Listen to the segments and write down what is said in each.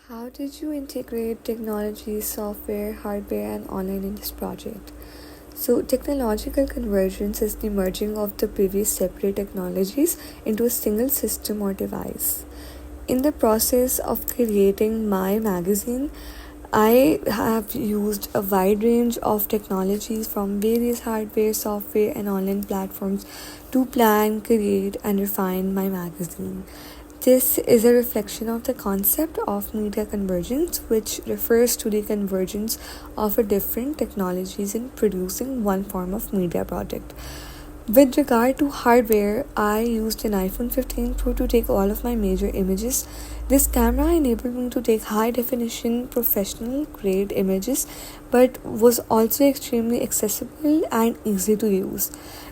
How did you integrate technology, software, hardware, and online in this project? So, technological convergence is the merging of the previous separate technologies into a single system or device. In the process of creating my magazine, I have used a wide range of technologies from various hardware, software, and online platforms to plan, create, and refine my magazine. This is a reflection of the concept of media convergence, which refers to the convergence of a different technologies in producing one form of media product. With regard to hardware, I used an iPhone 15 Pro to take all of my major images. This camera enabled me to take high definition, professional grade images, but was also extremely accessible and easy to use.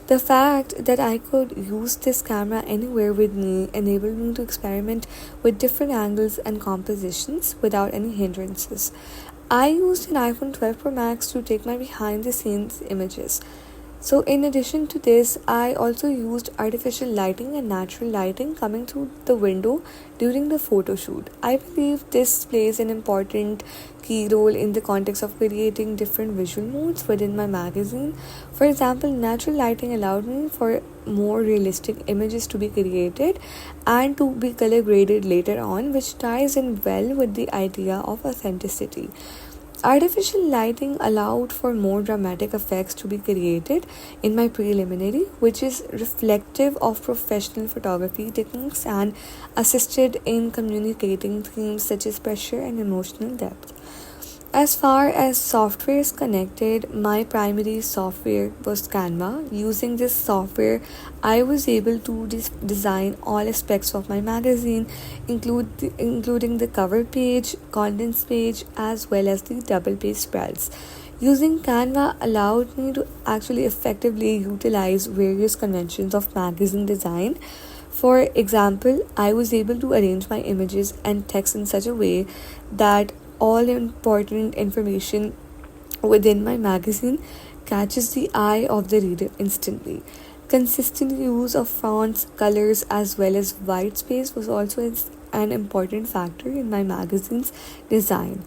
The fact that I could use this camera anywhere with me enabled me to experiment with different angles and compositions without any hindrances. I used an iPhone 12 Pro Max to take my behind the scenes images. So, in addition to this, I also used artificial lighting and natural lighting coming through the window during the photo shoot. I believe this plays an important key role in the context of creating different visual moods within my magazine. For example, natural lighting allowed me for more realistic images to be created and to be color graded later on, which ties in well with the idea of authenticity. Artificial lighting allowed for more dramatic effects to be created in my preliminary, which is reflective of professional photography techniques and assisted in communicating themes such as pressure and emotional depth. As far as software is connected, my primary software was Canva. Using this software, I was able to design all aspects of my magazine, including the cover page, contents page, as well as the double page spreads. Using Canva allowed me to actually effectively utilize various conventions of magazine design. For example, I was able to arrange my images and text in such a way that all important information within my magazine catches the eye of the reader instantly. Consistent use of fonts, colors, as well as white space was also an important factor in my magazine's design.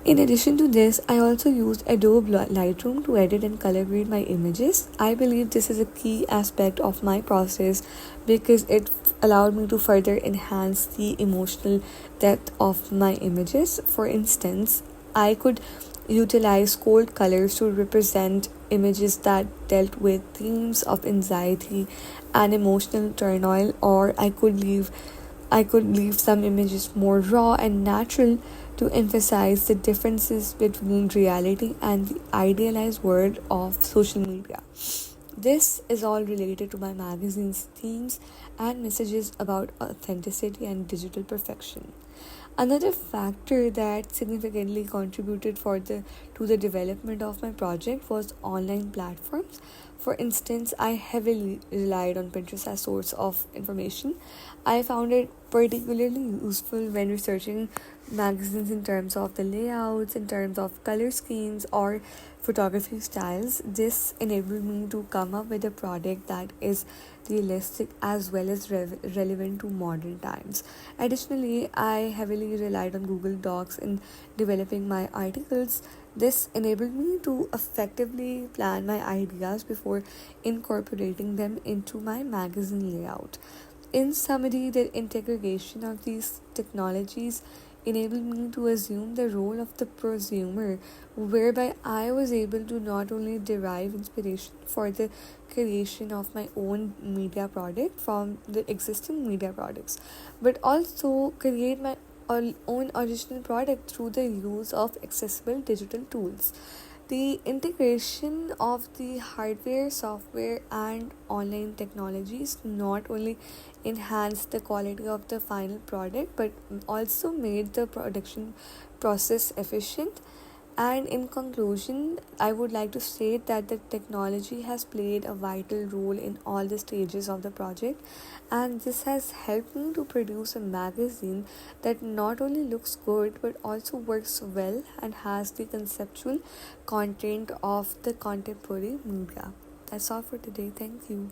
In addition to this, I also used Adobe Lightroom to edit and color grade my images. I believe this is a key aspect of my process because it allowed me to further enhance the emotional depth of my images. For instance, I could utilize cold colors to represent images that dealt with themes of anxiety and emotional turmoil, or I could leave some images more raw and natural to emphasize the differences between reality and the idealized world of social media. This is all related to my magazine's themes and messages about authenticity and digital perfection. Another factor that significantly contributed to the development of my project was online platforms. For instance, I heavily relied on Pinterest as source of information. I found it particularly useful when researching magazines in terms of the layouts, in terms of color schemes or photography styles. This enabled me to come up with a product that is realistic as well as relevant to modern times. Additionally, I heavily relied on Google Docs in developing my articles. This enabled me to effectively plan my ideas before incorporating them into my magazine layout. In summary, the integration of these technologies enabled me to assume the role of the prosumer, whereby I was able to not only derive inspiration for the creation of my own media product from the existing media products, but also create my own original product through the use of accessible digital tools. The integration of the hardware, software, and online technologies not only enhanced the quality of the final product but also made the production process efficient. And in conclusion, I would like to state that the technology has played a vital role in all the stages of the project, and this has helped me to produce a magazine that not only looks good but also works well and has the conceptual content of the contemporary media. That's all for today. Thank you.